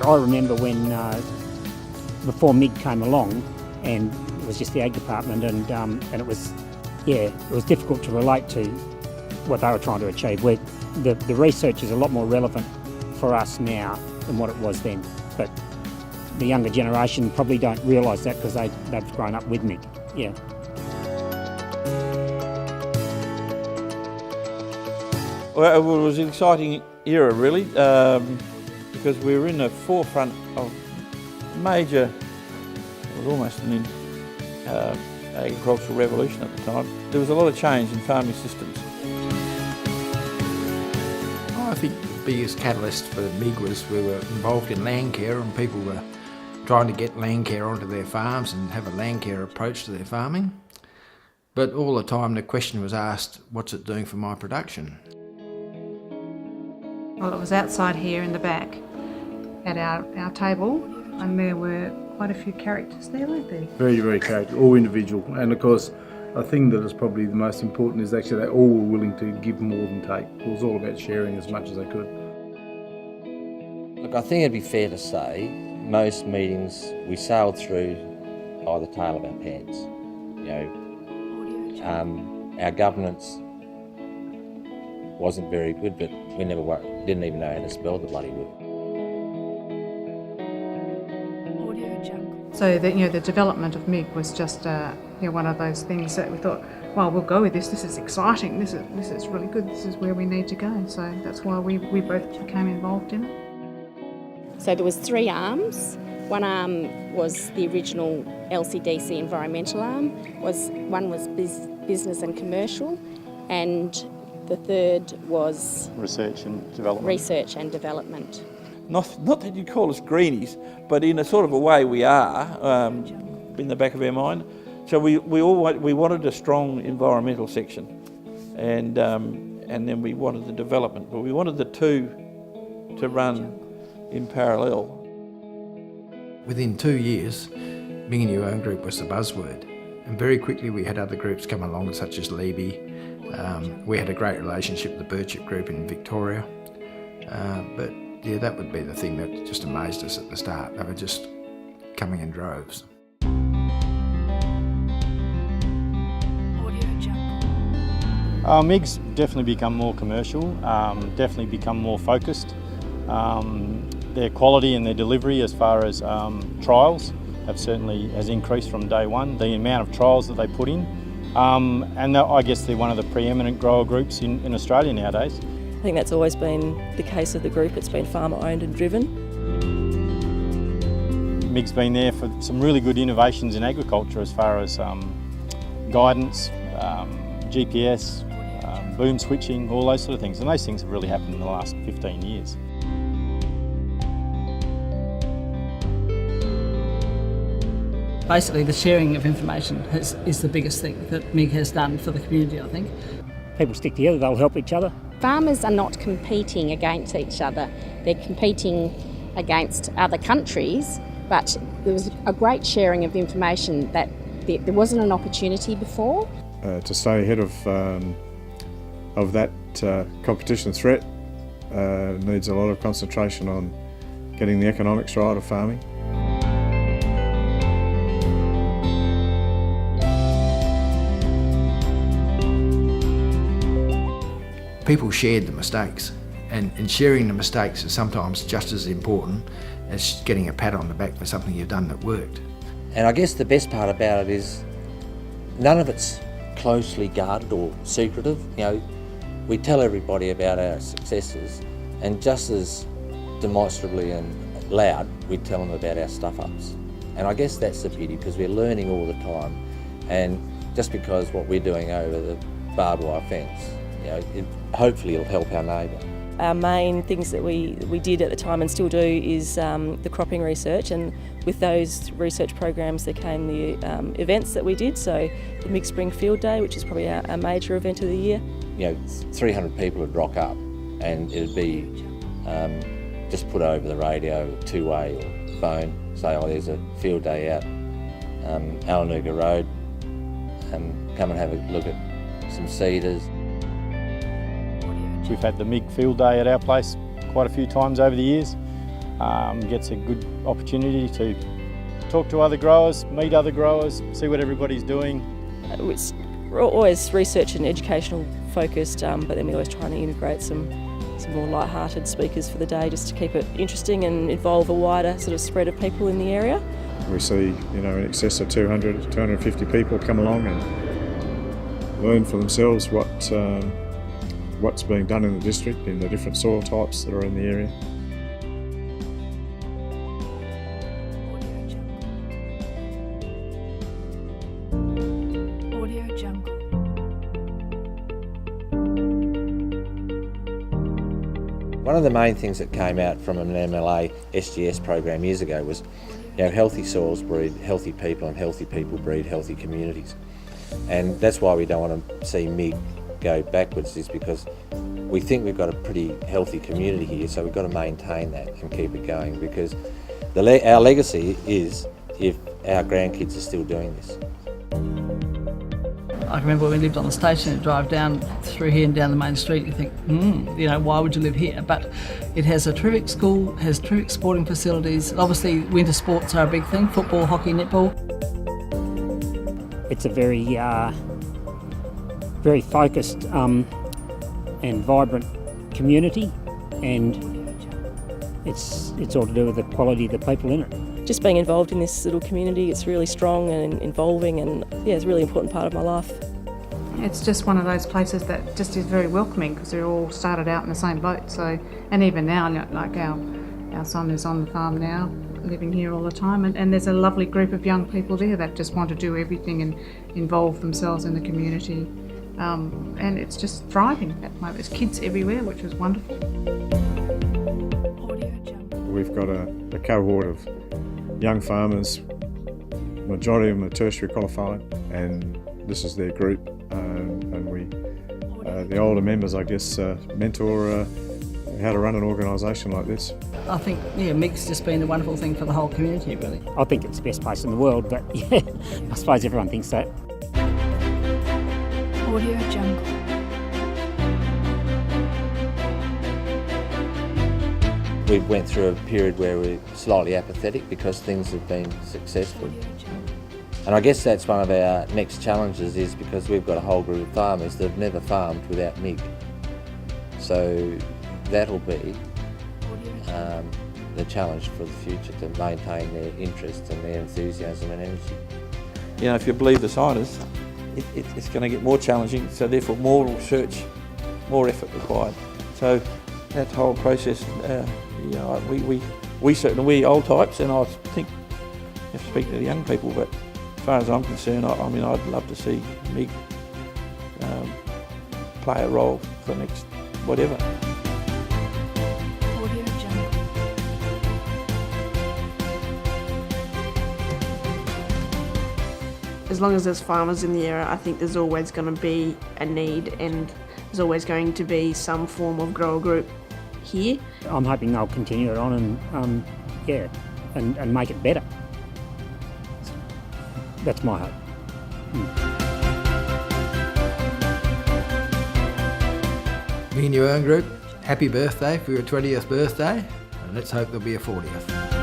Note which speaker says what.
Speaker 1: I remember when, before MIG came along, and it was just the ag department, and it was difficult to relate to what they were trying to achieve. Where the research is a lot more relevant for us now than what it was then. But the younger generation probably don't realise that because they've grown up with MIG. Yeah.
Speaker 2: Well, it was an exciting era, really, because we were in the forefront of major, it was almost an agricultural revolution at the time. There was a lot of change in farming systems.
Speaker 3: I think the biggest catalyst for MIG was we were involved in land care, and people were trying to get land care onto their farms and have a land care approach to their farming. But all the time the question was asked, what's it doing for my production?
Speaker 4: Well, it was outside here in the back at our table, and there were quite a few characters there, weren't there?
Speaker 5: Very, very character, all individual. And of course, I think that is probably the most important is actually they all were willing to give more than take. It was all about sharing as much as they could.
Speaker 6: Look, I think it'd be fair to say most meetings we sailed through by the tail of our pants. Our governance wasn't very good, but we didn't even know how to spell the bloody word.
Speaker 4: So the development of MIG was just one of those things that we thought, well, we'll go with this. This is exciting. This is really good. This is where we need to go. So that's why we both became involved in it.
Speaker 7: So there was 3 arms. One arm was the original LCDC environmental arm. One was business and commercial, and the third was
Speaker 8: research and development.
Speaker 2: Not that you'd call us greenies, but in a sort of a way we are, in the back of our mind. So we wanted a strong environmental section, and then we wanted the development, but we wanted the two to run in parallel.
Speaker 3: Within 2 years, Mingenew Own Group was the buzzword, and very quickly we had other groups come along, such as Levy. We had a great relationship with the Birchip Group in Victoria, but yeah, that would be the thing that just amazed us at the start. They were just coming in droves.
Speaker 8: MIG's definitely become more commercial, definitely become more focused. Their quality and their delivery as far as trials has increased from day one, the amount of trials that they put in. And I guess they're one of the preeminent grower groups in Australia nowadays.
Speaker 9: I think that's always been the case of the group. It's been farmer owned and driven.
Speaker 8: MIG's been there for some really good innovations in agriculture as far as guidance, GPS, boom switching, all those sort of things. And those things have really happened in the last 15 years.
Speaker 10: Basically, the sharing of information is the biggest thing that MIG has done for the community, I think.
Speaker 1: People stick together, they'll help each other.
Speaker 7: Farmers are not competing against each other. They're competing against other countries, but there was a great sharing of information that there wasn't an opportunity before.
Speaker 11: To stay ahead of that competition threat needs a lot of concentration on getting the economics right of farming.
Speaker 3: People shared the mistakes, and sharing the mistakes is sometimes just as important as getting a pat on the back for something you've done that worked.
Speaker 6: And I guess the best part about it is none of it's closely guarded or secretive. We tell everybody about our successes, and just as demonstrably and loud, we tell them about our stuff-ups. And I guess that's the beauty, because we're learning all the time, and just because what we're doing over the barbed wire fence, hopefully it'll help our neighbour.
Speaker 9: Our main things that we did at the time and still do is the cropping research, and with those research programs there came the events that we did, so the MIG Spring Field Day, which is probably our major event of the year.
Speaker 6: 300 people would rock up, and it'd be just put over the radio, two-way or phone, say, oh, there's a field day out Alanuga Road, come and have a look at some cedars.
Speaker 8: We've had the MIG Field Day at our place quite a few times over the years. gets a good opportunity to talk to other growers, meet other growers, see what everybody's doing.
Speaker 9: We're always research and educational focused, but then we always try and integrate some more light-hearted speakers for the day, just to keep it interesting and involve a wider sort of spread of people in the area.
Speaker 11: We see, in excess of 200, 250 people come along and learn for themselves what's being done in the district, in the different soil types that are in the area.
Speaker 6: One of the main things that came out from an MLA SGS program years ago was, healthy soils breed healthy people, and healthy people breed healthy communities. And that's why we don't want to see MIG go backwards, is because we think we've got a pretty healthy community here, so we've got to maintain that and keep it going, because our legacy is if our grandkids are still doing this.
Speaker 10: I remember when we lived on the station, you drive down through here and down the main street, you think, why would you live here? But it has a terrific school, has terrific sporting facilities. Obviously, winter sports are a big thing, football, hockey, netball.
Speaker 1: It's a very, very focused and vibrant community, and it's all to do with the quality of the people in it.
Speaker 9: Just being involved in this little community, it's really strong and involving, and it's a really important part of my life.
Speaker 4: It's just one of those places that just is very welcoming, because they're all started out in the same boat. So, and even now, like our son is on the farm now, living here all the time, and there's a lovely group of young people there that just want to do everything and involve themselves in the community. And it's just thriving at the moment. There's kids everywhere, which is wonderful.
Speaker 11: We've got a cohort of young farmers, majority of them are tertiary qualified, and this is their group, and we, the older members, I guess, mentor how to run an organisation like this.
Speaker 10: I think, MIG's just been a wonderful thing for the whole community, really.
Speaker 1: I think it's the best place in the world, but yeah, I suppose everyone thinks that.
Speaker 12: Audio Jungle.
Speaker 6: We went through a period where we're slightly apathetic because things have been successful. And I guess that's one of our next challenges, is because we've got a whole group of farmers that have never farmed without MIG. So that'll be the challenge for the future, to maintain their interest and their enthusiasm and energy.
Speaker 2: If you believe the scientists, it's going to get more challenging, so therefore more research, more effort required. So that whole process, we certainly, old types, and I think you have to speak to the young people, but as far as I'm concerned, I'd love to see MIG play a role for the next whatever.
Speaker 12: Audio Jungle.
Speaker 13: As long as there's farmers in the area, I think there's always going to be a need, and there's always going to be some form of grower group here.
Speaker 1: I'm hoping they'll continue it on and and make it better. That's my hope.
Speaker 3: Mingenew Group, happy birthday for your 20th birthday, and let's hope there'll be a 40th.